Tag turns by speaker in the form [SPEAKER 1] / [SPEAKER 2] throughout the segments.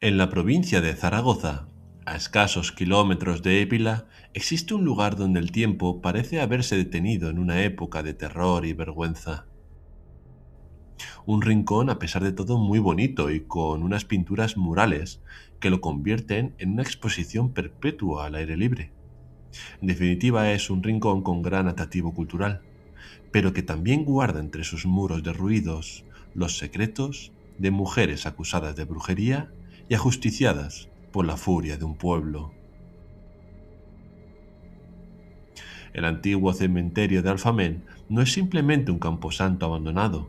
[SPEAKER 1] En la provincia de Zaragoza, a escasos kilómetros de Épila, existe un lugar donde el tiempo parece haberse detenido en una época de terror y vergüenza. Un rincón, a pesar de todo, muy bonito y con unas pinturas murales que lo convierten en una exposición perpetua al aire libre. En definitiva, es un rincón con gran atractivo cultural, pero que también guarda entre sus muros derruidos los secretos de mujeres acusadas de brujería y ajusticiadas por la furia de un pueblo. El antiguo cementerio de Alfamén no es simplemente un camposanto abandonado,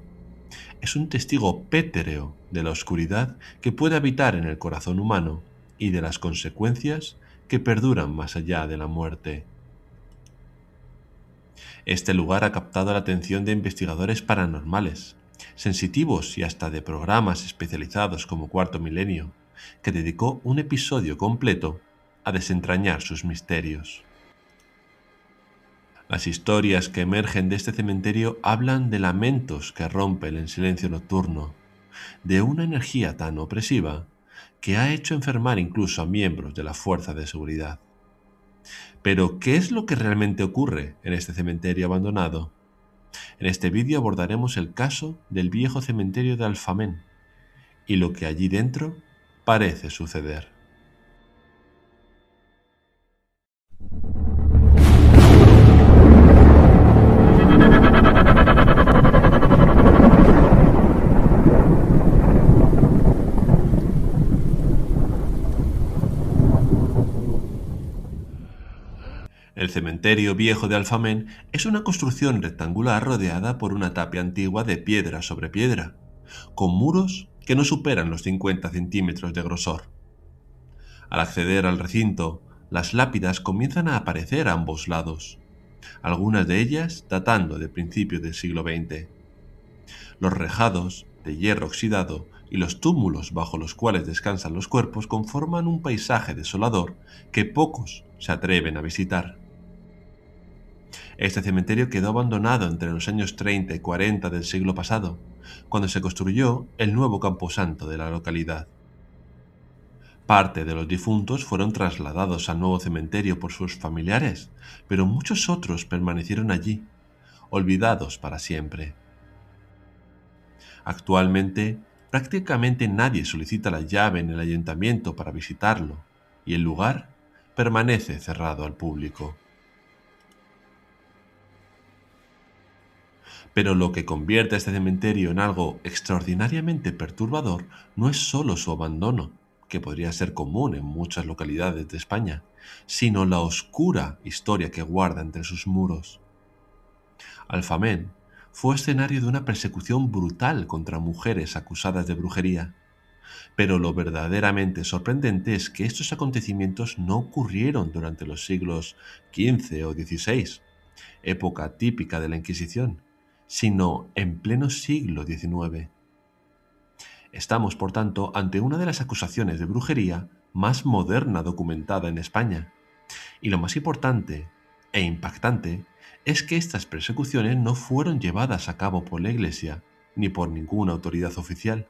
[SPEAKER 1] es un testigo pétreo de la oscuridad que puede habitar en el corazón humano y de las consecuencias que perduran más allá de la muerte. Este lugar ha captado la atención de investigadores paranormales, sensitivos y hasta de programas especializados como Cuarto Milenio, que dedicó un episodio completo a desentrañar sus misterios. Las historias que emergen de este cementerio hablan de lamentos que rompen el silencio nocturno, de una energía tan opresiva que ha hecho enfermar incluso a miembros de la fuerza de seguridad. Pero, ¿qué es lo que realmente ocurre en este cementerio abandonado? En este vídeo abordaremos el caso del viejo cementerio de Alfamén y lo que allí dentro parece suceder. El cementerio viejo de Alfamén es una construcción rectangular rodeada por una tapia antigua de piedra sobre piedra, con muros que no superan los 50 centímetros de grosor. Al acceder al recinto, las lápidas comienzan a aparecer a ambos lados, algunas de ellas datando de principios del siglo XX. Los rejados, de hierro oxidado, y los túmulos bajo los cuales descansan los cuerpos conforman un paisaje desolador que pocos se atreven a visitar. Este cementerio quedó abandonado entre los años 30 y 40 del siglo pasado, cuando se construyó el nuevo camposanto de la localidad. Parte de los difuntos fueron trasladados al nuevo cementerio por sus familiares, pero muchos otros permanecieron allí, olvidados para siempre. Actualmente, prácticamente nadie solicita la llave en el ayuntamiento para visitarlo, y el lugar permanece cerrado al público. Pero lo que convierte a este cementerio en algo extraordinariamente perturbador no es solo su abandono, que podría ser común en muchas localidades de España, sino la oscura historia que guarda entre sus muros. Alfamén fue escenario de una persecución brutal contra mujeres acusadas de brujería, pero lo verdaderamente sorprendente es que estos acontecimientos no ocurrieron durante los siglos XV o XVI, época típica de la Inquisición, sino en pleno siglo XIX. Estamos, por tanto, ante una de las acusaciones de brujería más moderna documentada en España. Y lo más importante e impactante es que estas persecuciones no fueron llevadas a cabo por la Iglesia ni por ninguna autoridad oficial.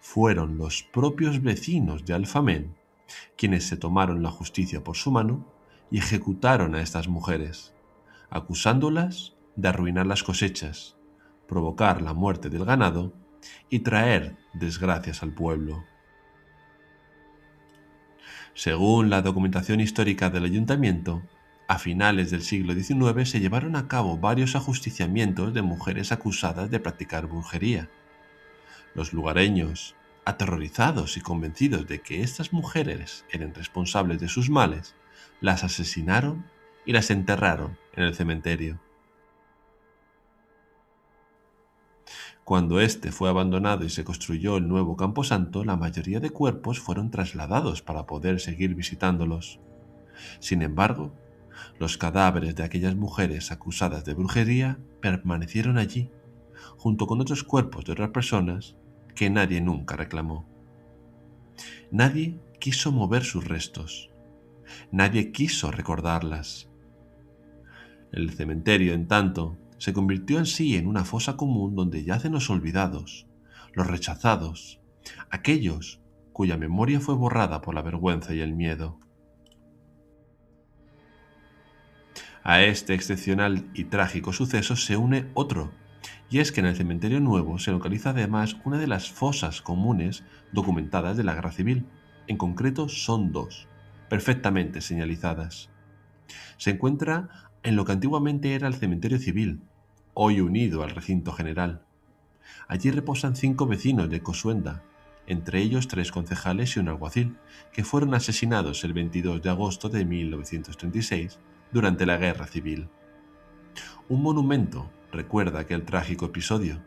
[SPEAKER 1] Fueron los propios vecinos de Alfamén quienes se tomaron la justicia por su mano y ejecutaron a estas mujeres, acusándolas de arruinar las cosechas, provocar la muerte del ganado y traer desgracias al pueblo. Según la documentación histórica del ayuntamiento, a finales del siglo XIX se llevaron a cabo varios ajusticiamientos de mujeres acusadas de practicar brujería. Los lugareños, aterrorizados y convencidos de que estas mujeres eran responsables de sus males, las asesinaron y las enterraron en el cementerio. Cuando este fue abandonado y se construyó el nuevo camposanto, la mayoría de cuerpos fueron trasladados para poder seguir visitándolos. Sin embargo, los cadáveres de aquellas mujeres acusadas de brujería permanecieron allí, junto con otros cuerpos de otras personas que nadie nunca reclamó. Nadie quiso mover sus restos, nadie quiso recordarlas. El cementerio, en tanto, se convirtió en sí en una fosa común donde yacen los olvidados, los rechazados, aquellos cuya memoria fue borrada por la vergüenza y el miedo. A este excepcional y trágico suceso se une otro, y es que en el cementerio nuevo se localiza además una de las fosas comunes documentadas de la Guerra Civil. En concreto son dos, perfectamente señalizadas. Se encuentra en lo que antiguamente era el cementerio civil, hoy unido al recinto general. Allí reposan 5 vecinos de Cosuenda, entre ellos 3 concejales y un alguacil, que fueron asesinados el 22 de agosto de 1936 durante la Guerra Civil. Un monumento recuerda aquel trágico episodio,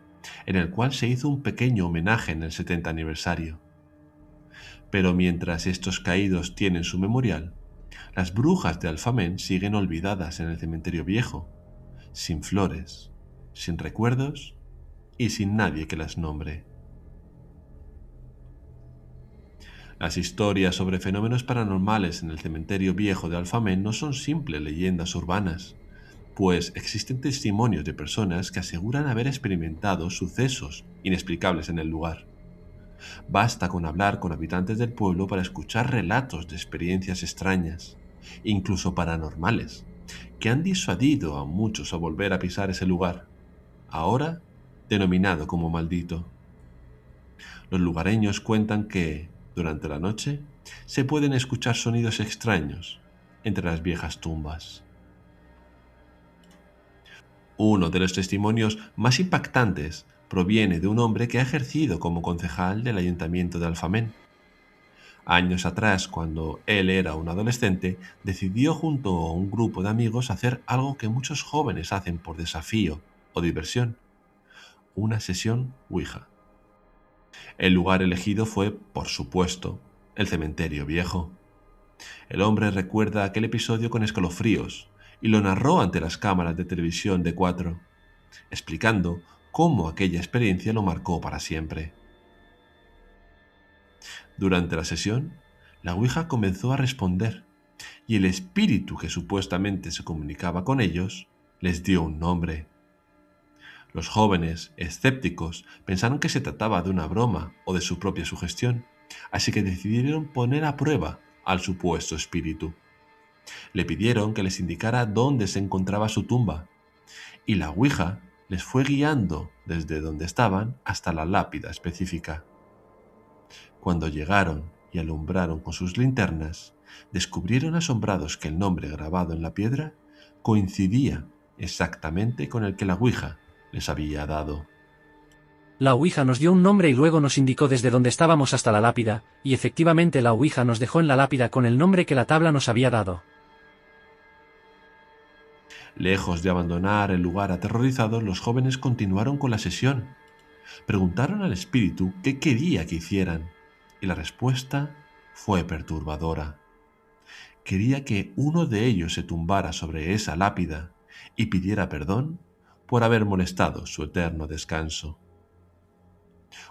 [SPEAKER 1] en el cual se hizo un pequeño homenaje en el 70 aniversario. Pero mientras estos caídos tienen su memorial, las brujas de Alfamén siguen olvidadas en el cementerio viejo, sin flores, sin recuerdos y sin nadie que las nombre. Las historias sobre fenómenos paranormales en el cementerio viejo de Alfamén no son simples leyendas urbanas, pues existen testimonios de personas que aseguran haber experimentado sucesos inexplicables en el lugar. Basta con hablar con habitantes del pueblo para escuchar relatos de experiencias extrañas, incluso paranormales, que han disuadido a muchos a volver a pisar ese lugar, ahora denominado como maldito. Los lugareños cuentan que, durante la noche, se pueden escuchar sonidos extraños entre las viejas tumbas. Uno de los testimonios más impactantes proviene de un hombre que ha ejercido como concejal del ayuntamiento de Alfamén. Años atrás, cuando él era un adolescente, decidió junto a un grupo de amigos hacer algo que muchos jóvenes hacen por desafío o diversión: una sesión Ouija. El lugar elegido fue, por supuesto, el cementerio viejo. El hombre recuerda aquel episodio con escalofríos y lo narró ante las cámaras de televisión de 4, explicando cómo aquella experiencia lo marcó para siempre. Durante la sesión, la Ouija comenzó a responder y el espíritu que supuestamente se comunicaba con ellos les dio un nombre. Los jóvenes, escépticos, pensaron que se trataba de una broma o de su propia sugestión, así que decidieron poner a prueba al supuesto espíritu. Le pidieron que les indicara dónde se encontraba su tumba, y la Ouija les fue guiando desde donde estaban hasta la lápida específica. Cuando llegaron y alumbraron con sus linternas, descubrieron asombrados que el nombre grabado en la piedra coincidía exactamente con el que la Ouija les había dado.
[SPEAKER 2] La Ouija nos dio un nombre y luego nos indicó desde donde estábamos hasta la lápida, y efectivamente la Ouija nos dejó en la lápida con el nombre que la tabla nos había dado.
[SPEAKER 1] Lejos de abandonar el lugar aterrorizados, los jóvenes continuaron con la sesión. Preguntaron al espíritu qué quería que hicieran, y la respuesta fue perturbadora. Quería que uno de ellos se tumbara sobre esa lápida y pidiera perdón por haber molestado su eterno descanso.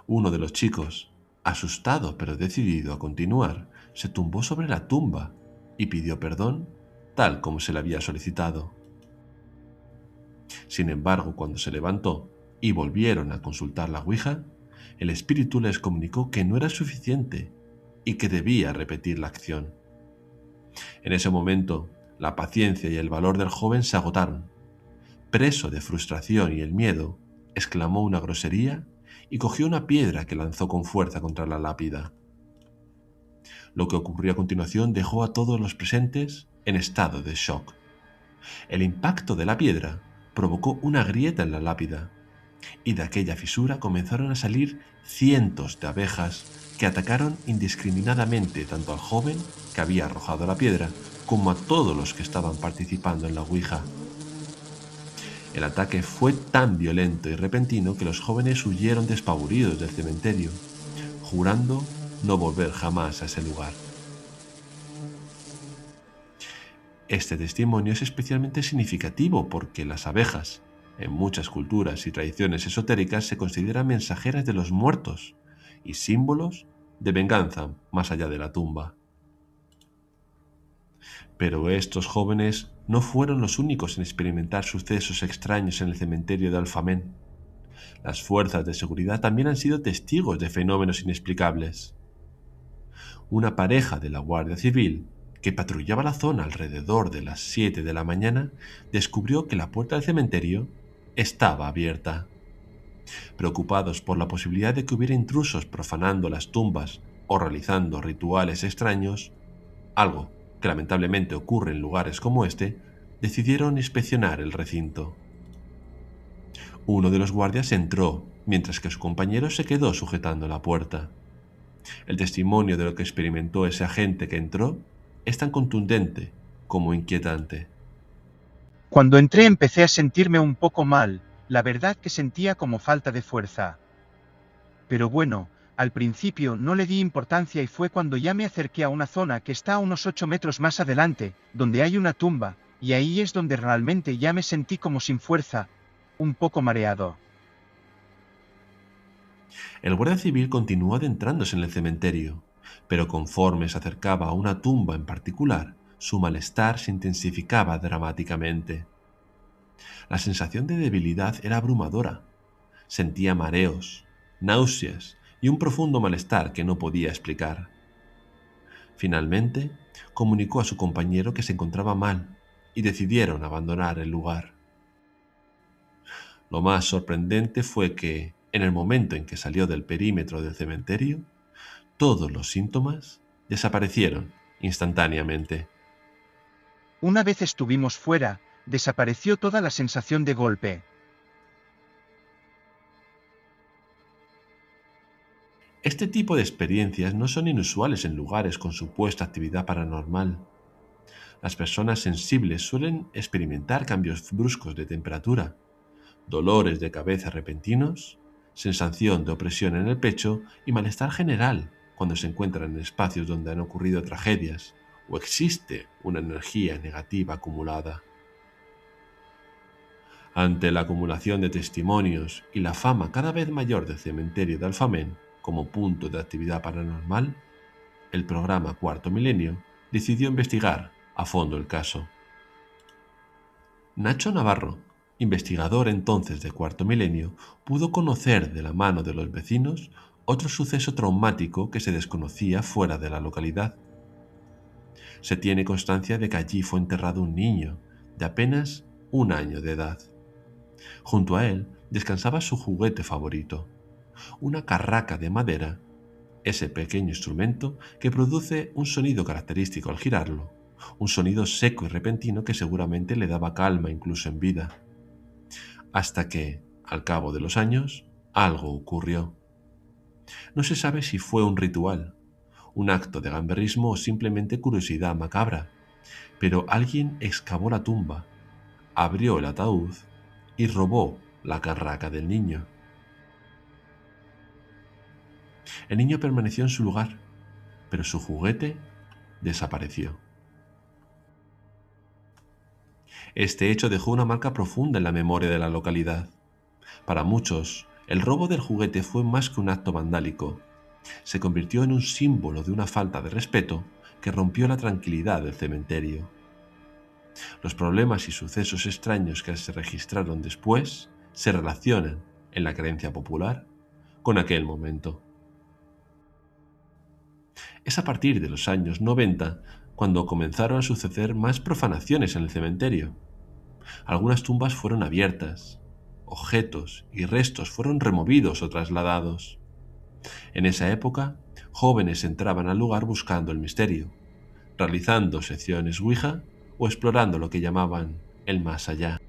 [SPEAKER 1] Uno de los chicos, asustado pero decidido a continuar, se tumbó sobre la tumba y pidió perdón tal como se le había solicitado. Sin embargo, cuando se levantó y volvieron a consultar la Ouija, el espíritu les comunicó que no era suficiente y que debía repetir la acción. En ese momento, la paciencia y el valor del joven se agotaron. Preso de frustración y el miedo, exclamó una grosería y cogió una piedra que lanzó con fuerza contra la lápida. Lo que ocurrió a continuación dejó a todos los presentes en estado de shock. El impacto de la piedra provocó una grieta en la lápida, y de aquella fisura comenzaron a salir cientos de abejas que atacaron indiscriminadamente tanto al joven que había arrojado la piedra como a todos los que estaban participando en la Ouija. El ataque fue tan violento y repentino que los jóvenes huyeron despavoridos del cementerio, jurando no volver jamás a ese lugar. Este testimonio es especialmente significativo porque las abejas, en muchas culturas y tradiciones esotéricas, se consideran mensajeras de los muertos y símbolos de venganza más allá de la tumba. Pero estos jóvenes no fueron los únicos en experimentar sucesos extraños en el cementerio de Alfamén. Las fuerzas de seguridad también han sido testigos de fenómenos inexplicables. Una pareja de la Guardia Civil, que patrullaba la zona alrededor de las 7 de la mañana, descubrió que la puerta del cementerio estaba abierta. Preocupados por la posibilidad de que hubiera intrusos profanando las tumbas o realizando rituales extraños, algo que lamentablemente ocurre en lugares como este, decidieron inspeccionar el recinto. Uno de los guardias entró, mientras que su compañero se quedó sujetando la puerta. El testimonio de lo que experimentó ese agente que entró es tan contundente como inquietante.
[SPEAKER 3] Cuando entré empecé a sentirme un poco mal, la verdad que sentía como falta de fuerza. Pero bueno, al principio no le di importancia y fue cuando ya me acerqué a una zona que está a unos 8 metros más adelante, donde hay una tumba, y ahí es donde realmente ya me sentí como sin fuerza, un poco mareado.
[SPEAKER 1] El guardia civil continuó adentrándose en el cementerio, pero conforme se acercaba a una tumba en particular, su malestar se intensificaba dramáticamente. La sensación de debilidad era abrumadora. Sentía mareos, náuseas y un profundo malestar que no podía explicar. Finalmente, comunicó a su compañero que se encontraba mal y decidieron abandonar el lugar. Lo más sorprendente fue que, en el momento en que salió del perímetro del cementerio, todos los síntomas desaparecieron instantáneamente.
[SPEAKER 3] Una vez estuvimos fuera, desapareció toda la sensación de golpe.
[SPEAKER 1] Este tipo de experiencias no son inusuales en lugares con supuesta actividad paranormal. Las personas sensibles suelen experimentar cambios bruscos de temperatura, dolores de cabeza repentinos, sensación de opresión en el pecho y malestar general cuando se encuentran en espacios donde han ocurrido tragedias o existe una energía negativa acumulada. Ante la acumulación de testimonios y la fama cada vez mayor del cementerio de Alfamén como punto de actividad paranormal, el programa Cuarto Milenio decidió investigar a fondo el caso. Nacho Navarro, investigador entonces de Cuarto Milenio, pudo conocer de la mano de los vecinos otro suceso traumático que se desconocía fuera de la localidad. Se tiene constancia de que allí fue enterrado un niño de apenas 1 año de edad. Junto a él descansaba su juguete favorito, una carraca de madera, ese pequeño instrumento que produce un sonido característico al girarlo, un sonido seco y repentino que seguramente le daba calma incluso en vida. Hasta que, al cabo de los años, algo ocurrió. No se sabe si fue un ritual, un acto de gamberrismo o simplemente curiosidad macabra, pero alguien excavó la tumba, abrió el ataúd y robó la carraca del niño. El niño permaneció en su lugar, pero su juguete desapareció. Este hecho dejó una marca profunda en la memoria de la localidad. Para muchos, el robo del juguete fue más que un acto vandálico. Se convirtió en un símbolo de una falta de respeto que rompió la tranquilidad del cementerio. Los problemas y sucesos extraños que se registraron después se relacionan, en la creencia popular, con aquel momento. Es a partir de los años 90 cuando comenzaron a suceder más profanaciones en el cementerio. Algunas tumbas fueron abiertas, objetos y restos fueron removidos o trasladados. En esa época, jóvenes entraban al lugar buscando el misterio, realizando secciones Ouija o explorando lo que llamaban el más allá.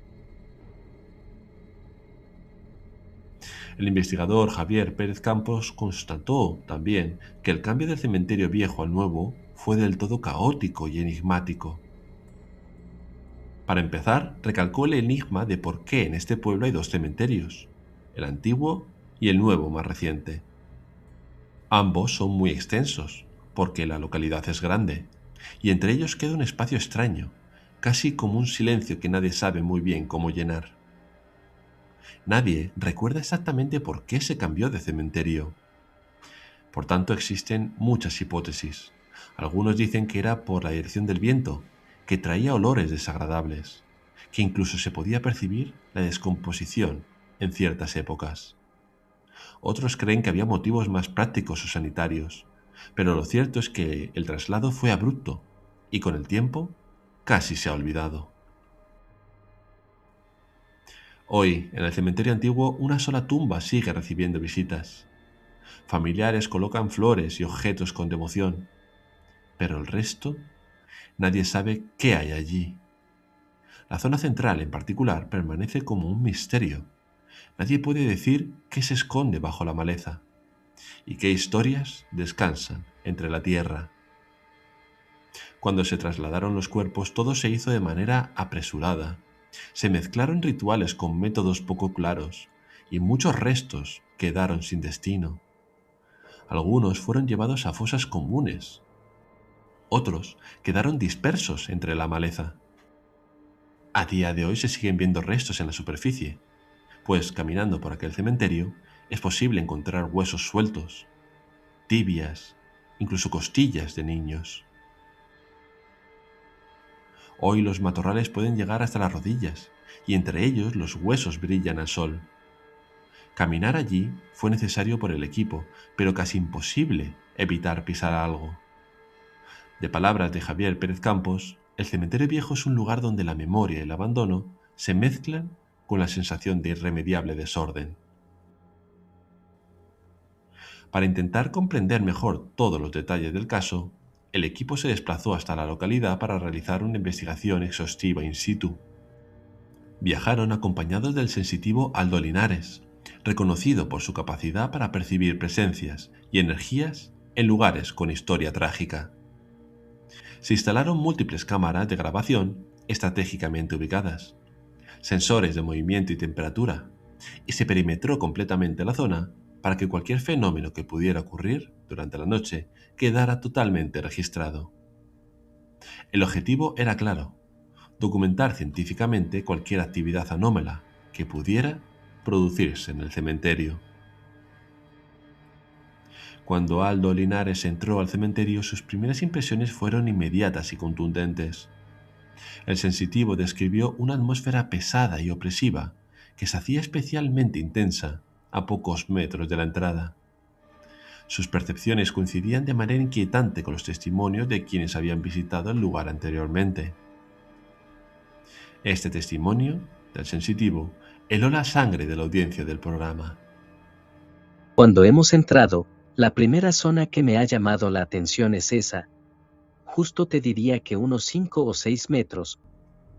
[SPEAKER 1] El investigador Javier Pérez Campos constató también que el cambio del cementerio viejo al nuevo fue del todo caótico y enigmático. Para empezar, recalcó el enigma de por qué en este pueblo hay dos cementerios, el antiguo y el nuevo más reciente. Ambos son muy extensos, porque la localidad es grande, y entre ellos queda un espacio extraño, casi como un silencio que nadie sabe muy bien cómo llenar. Nadie recuerda exactamente por qué se cambió de cementerio. Por tanto, existen muchas hipótesis. Algunos dicen que era por la dirección del viento, que traía olores desagradables, que incluso se podía percibir la descomposición en ciertas épocas. Otros creen que había motivos más prácticos o sanitarios, pero lo cierto es que el traslado fue abrupto y con el tiempo casi se ha olvidado. Hoy, en el cementerio antiguo, una sola tumba sigue recibiendo visitas. Familiares colocan flores y objetos con devoción, pero el resto, nadie sabe qué hay allí. La zona central, en particular, permanece como un misterio. Nadie puede decir qué se esconde bajo la maleza y qué historias descansan entre la tierra. Cuando se trasladaron los cuerpos, todo se hizo de manera apresurada. Se mezclaron rituales con métodos poco claros y muchos restos quedaron sin destino. Algunos fueron llevados a fosas comunes. Otros quedaron dispersos entre la maleza. A día de hoy se siguen viendo restos en la superficie, pues caminando por aquel cementerio es posible encontrar huesos sueltos, tibias, incluso costillas de niños. Hoy los matorrales pueden llegar hasta las rodillas y entre ellos los huesos brillan al sol. Caminar allí fue necesario por el equipo, pero casi imposible evitar pisar algo. De palabras de Javier Pérez Campos, el cementerio viejo es un lugar donde la memoria y el abandono se mezclan con la sensación de irremediable desorden. Para intentar comprender mejor todos los detalles del caso, el equipo se desplazó hasta la localidad para realizar una investigación exhaustiva in situ. Viajaron acompañados del sensitivo Aldo Linares, reconocido por su capacidad para percibir presencias y energías en lugares con historia trágica. Se instalaron múltiples cámaras de grabación estratégicamente ubicadas, sensores de movimiento y temperatura, y se perimetró completamente la zona para que cualquier fenómeno que pudiera ocurrir durante la noche quedara totalmente registrado. El objetivo era claro: documentar científicamente cualquier actividad anómala que pudiera producirse en el cementerio. Cuando Aldo Linares entró al cementerio, sus primeras impresiones fueron inmediatas y contundentes. El sensitivo describió una atmósfera pesada y opresiva que se hacía especialmente intensa a pocos metros de la entrada. Sus percepciones coincidían de manera inquietante con los testimonios de quienes habían visitado el lugar anteriormente. Este testimonio del sensitivo heló la sangre de la audiencia del programa.
[SPEAKER 4] Cuando hemos entrado, la primera zona que me ha llamado la atención es esa. Justo te diría que unos 5 o 6 metros.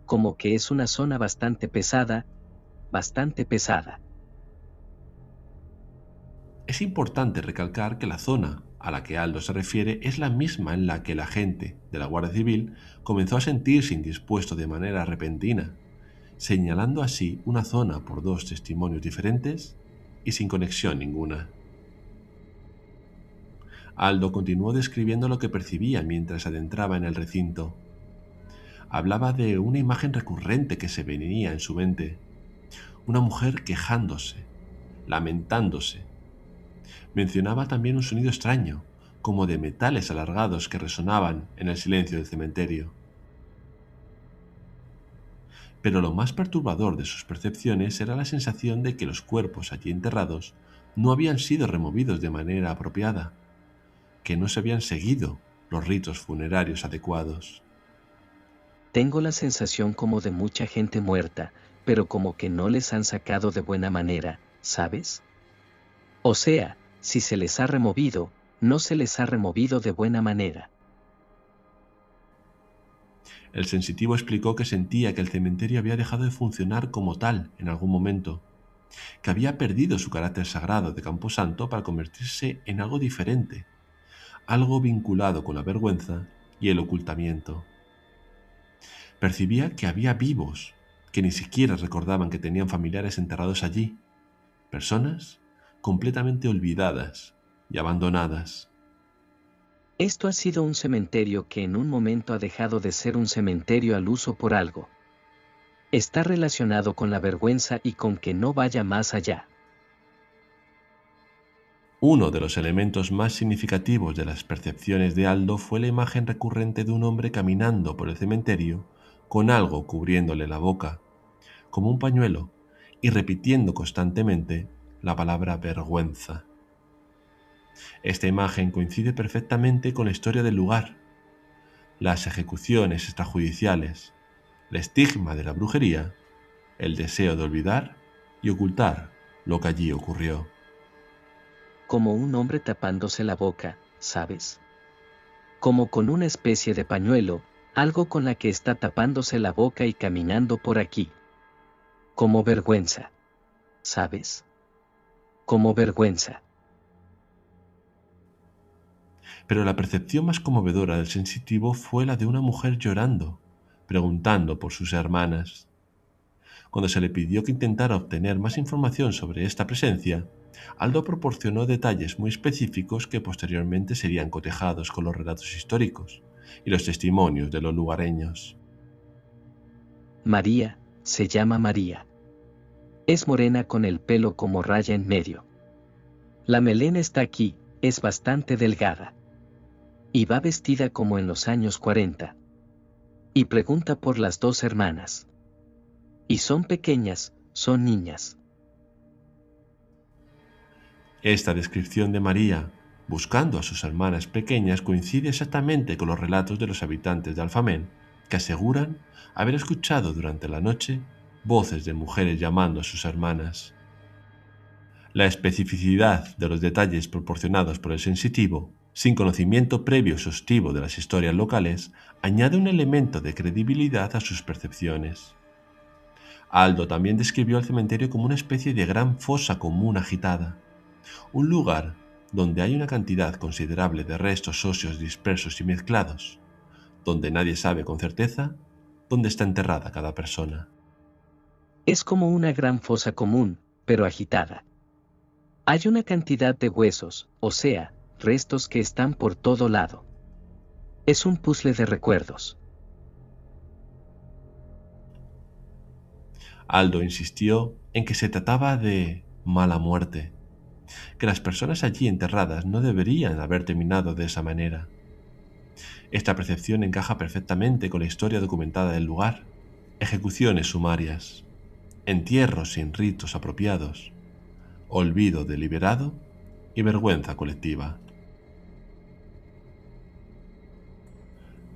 [SPEAKER 4] Como que es una zona bastante pesada, bastante pesada.
[SPEAKER 1] Es importante recalcar que la zona a la que Aldo se refiere es la misma en la que el agente de la Guardia Civil comenzó a sentirse indispuesto de manera repentina, señalando así una zona por dos testimonios diferentes y sin conexión ninguna. Aldo continuó describiendo lo que percibía mientras adentraba en el recinto. Hablaba de una imagen recurrente que se venía en su mente: una mujer quejándose, lamentándose. Mencionaba también un sonido extraño, como de metales alargados que resonaban en el silencio del cementerio. Pero lo más perturbador de sus percepciones era la sensación de que los cuerpos allí enterrados no habían sido removidos de manera apropiada, que no se habían seguido los ritos funerarios adecuados.
[SPEAKER 4] Tengo la sensación como de mucha gente muerta, pero como que no les han sacado de buena manera, ¿sabes? O sea, si se les ha removido, no se les ha removido de buena manera.
[SPEAKER 1] El sensitivo explicó que sentía que el cementerio había dejado de funcionar como tal en algún momento, que había perdido su carácter sagrado de camposanto para convertirse en algo diferente, algo vinculado con la vergüenza y el ocultamiento. Percibía que había vivos que ni siquiera recordaban que tenían familiares enterrados allí, personas completamente olvidadas y abandonadas.
[SPEAKER 4] Esto ha sido un cementerio que en un momento ha dejado de ser un cementerio al uso por algo. Está relacionado con la vergüenza y con que no vaya más allá.
[SPEAKER 1] Uno de los elementos más significativos de las percepciones de Aldo fue la imagen recurrente de un hombre caminando por el cementerio con algo cubriéndole la boca, como un pañuelo, y repitiendo constantemente la palabra vergüenza. Esta imagen coincide perfectamente con la historia del lugar, las ejecuciones extrajudiciales, el estigma de la brujería, el deseo de olvidar y ocultar lo que allí ocurrió.
[SPEAKER 4] Como un hombre tapándose la boca, ¿sabes? Como con una especie de pañuelo, algo con la que está tapándose la boca y caminando por aquí. Como vergüenza. ¿Sabes? Como vergüenza.
[SPEAKER 1] Pero la percepción más conmovedora del sensitivo fue la de una mujer llorando, preguntando por sus hermanas. Cuando se le pidió que intentara obtener más información sobre esta presencia, Aldo proporcionó detalles muy específicos que posteriormente serían cotejados con los relatos históricos y los testimonios de los lugareños.
[SPEAKER 4] María, se llama María. Es morena con el pelo como raya en medio. La melena está aquí, es bastante delgada. Y va vestida como en los años 40. Y pregunta por las dos hermanas. Y son pequeñas, son niñas.
[SPEAKER 1] Esta descripción de María, buscando a sus hermanas pequeñas, coincide exactamente con los relatos de los habitantes de Alfamén, que aseguran haber escuchado durante la noche voces de mujeres llamando a sus hermanas. La especificidad de los detalles proporcionados por el sensitivo, sin conocimiento previo exhaustivo de las historias locales, añade un elemento de credibilidad a sus percepciones. Aldo también describió el cementerio como una especie de gran fosa común agitada, un lugar donde hay una cantidad considerable de restos óseos dispersos y mezclados, donde nadie sabe con certeza dónde está enterrada cada persona.
[SPEAKER 4] Es como una gran fosa común, pero agitada. Hay una cantidad de huesos, o sea, restos que están por todo lado. Es un puzzle de recuerdos.
[SPEAKER 1] Aldo insistió en que se trataba de mala muerte, que las personas allí enterradas no deberían haber terminado de esa manera. Esta percepción encaja perfectamente con la historia documentada del lugar: ejecuciones sumarias, entierros sin ritos apropiados, olvido deliberado y vergüenza colectiva.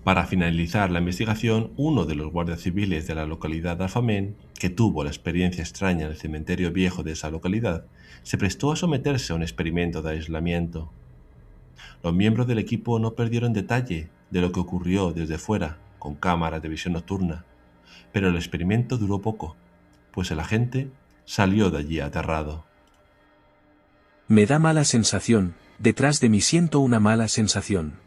[SPEAKER 1] Para finalizar la investigación, uno de los guardias civiles de la localidad de Alfamén, que tuvo la experiencia extraña en el cementerio viejo de esa localidad, se prestó a someterse a un experimento de aislamiento. Los miembros del equipo no perdieron detalle de lo que ocurrió desde fuera, con cámaras de visión nocturna, pero el experimento duró poco, pues el agente salió de allí aterrado.
[SPEAKER 5] Me da mala sensación, detrás de mí siento una mala sensación.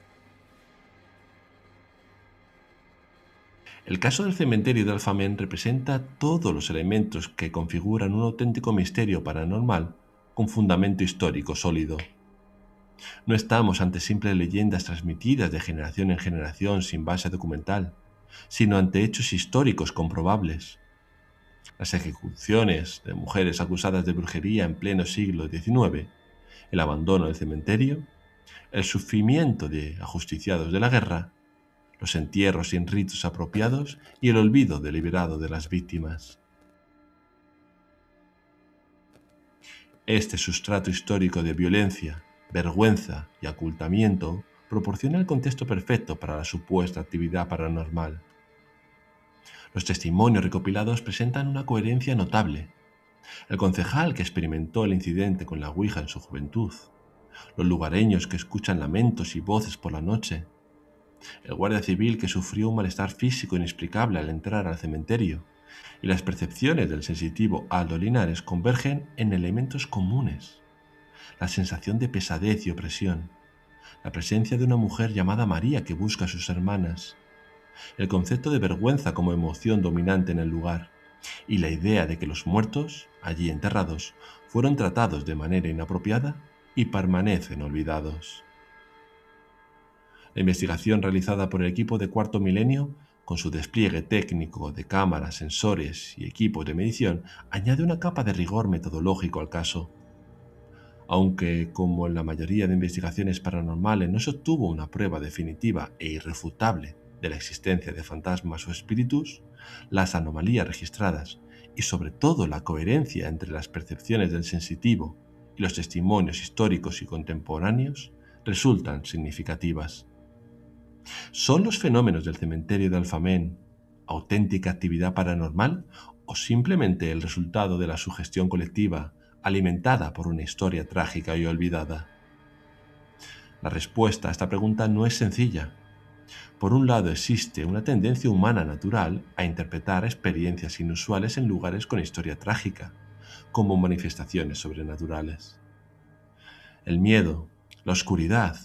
[SPEAKER 1] El caso del cementerio de Alfamén representa todos los elementos que configuran un auténtico misterio paranormal con fundamento histórico sólido. No estamos ante simples leyendas transmitidas de generación en generación sin base documental, sino ante hechos históricos comprobables. Las ejecuciones de mujeres acusadas de brujería en pleno siglo XIX, el abandono del cementerio, el sufrimiento de ajusticiados de la guerra, los entierros sin ritos apropiados y el olvido deliberado de las víctimas. Este sustrato histórico de violencia, vergüenza y ocultamiento proporciona el contexto perfecto para la supuesta actividad paranormal. Los testimonios recopilados presentan una coherencia notable. El concejal que experimentó el incidente con la Ouija en su juventud, los lugareños que escuchan lamentos y voces por la noche, el guardia civil que sufrió un malestar físico inexplicable al entrar al cementerio, y las percepciones del sensitivo Aldo Linares convergen en elementos comunes: la sensación de pesadez y opresión, la presencia de una mujer llamada María que busca a sus hermanas, el concepto de vergüenza como emoción dominante en el lugar, y la idea de que los muertos, allí enterrados, fueron tratados de manera inapropiada y permanecen olvidados. La investigación realizada por el equipo de Cuarto Milenio, con su despliegue técnico de cámaras, sensores y equipos de medición, añade una capa de rigor metodológico al caso. Aunque, como en la mayoría de investigaciones paranormales, no se obtuvo una prueba definitiva e irrefutable de la existencia de fantasmas o espíritus, las anomalías registradas y sobre todo la coherencia entre las percepciones del sensitivo y los testimonios históricos y contemporáneos resultan significativas. ¿Son los fenómenos del cementerio de Alfamén auténtica actividad paranormal o simplemente el resultado de la sugestión colectiva alimentada por una historia trágica y olvidada? La respuesta a esta pregunta no es sencilla. Por un lado, existe una tendencia humana natural a interpretar experiencias inusuales en lugares con historia trágica, como manifestaciones sobrenaturales. El miedo, la oscuridad,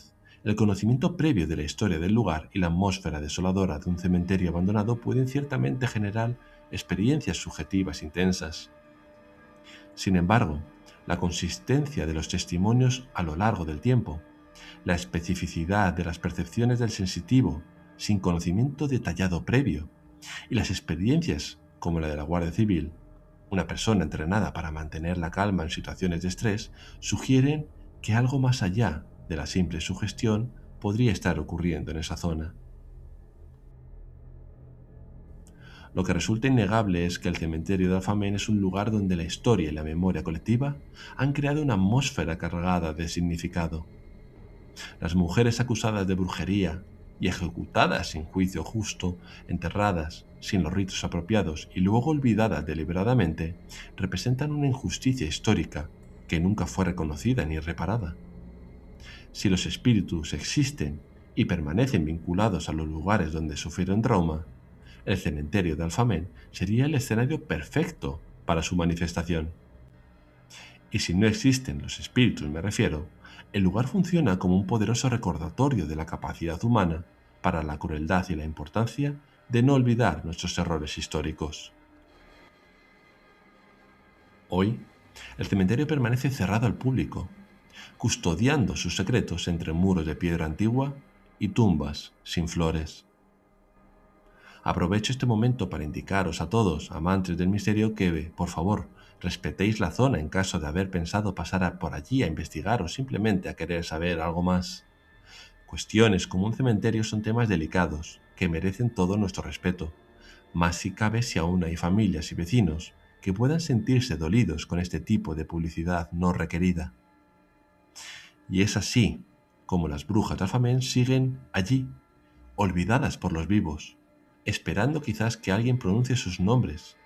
[SPEAKER 1] el conocimiento previo de la historia del lugar y la atmósfera desoladora de un cementerio abandonado pueden ciertamente generar experiencias subjetivas intensas. Sin embargo, la consistencia de los testimonios a lo largo del tiempo, la especificidad de las percepciones del sensitivo sin conocimiento detallado previo y las experiencias como la de la Guardia Civil, una persona entrenada para mantener la calma en situaciones de estrés, sugieren que algo más allá de la simple sugestión podría estar ocurriendo en esa zona. Lo que resulta innegable es que el cementerio de Alfamén es un lugar donde la historia y la memoria colectiva han creado una atmósfera cargada de significado. Las mujeres acusadas de brujería y ejecutadas sin juicio justo, enterradas sin los ritos apropiados y luego olvidadas deliberadamente, representan una injusticia histórica que nunca fue reconocida ni reparada. Si los espíritus existen y permanecen vinculados a los lugares donde sufrieron trauma, el cementerio de Alfamén sería el escenario perfecto para su manifestación. Y si no existen los espíritus, me refiero, el lugar funciona como un poderoso recordatorio de la capacidad humana para la crueldad y la importancia de no olvidar nuestros errores históricos. Hoy, el cementerio permanece cerrado al público, custodiando sus secretos entre muros de piedra antigua y tumbas sin flores. Aprovecho este momento para indicaros a todos, amantes del misterio, que, por favor, respetéis la zona en caso de haber pensado pasar por allí a investigar o simplemente a querer saber algo más. Cuestiones como un cementerio son temas delicados, que merecen todo nuestro respeto, más si cabe si aún hay familias y vecinos que puedan sentirse dolidos con este tipo de publicidad no requerida. Y es así como las brujas de Alfamén siguen allí, olvidadas por los vivos, esperando quizás que alguien pronuncie sus nombres,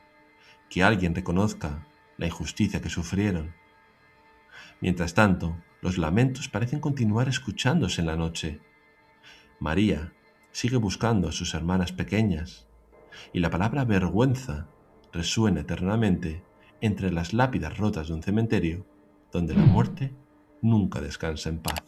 [SPEAKER 1] que alguien reconozca la injusticia que sufrieron. Mientras tanto, los lamentos parecen continuar escuchándose en la noche. María sigue buscando a sus hermanas pequeñas, y la palabra vergüenza resuena eternamente entre las lápidas rotas de un cementerio donde la muerte nunca descansa en paz.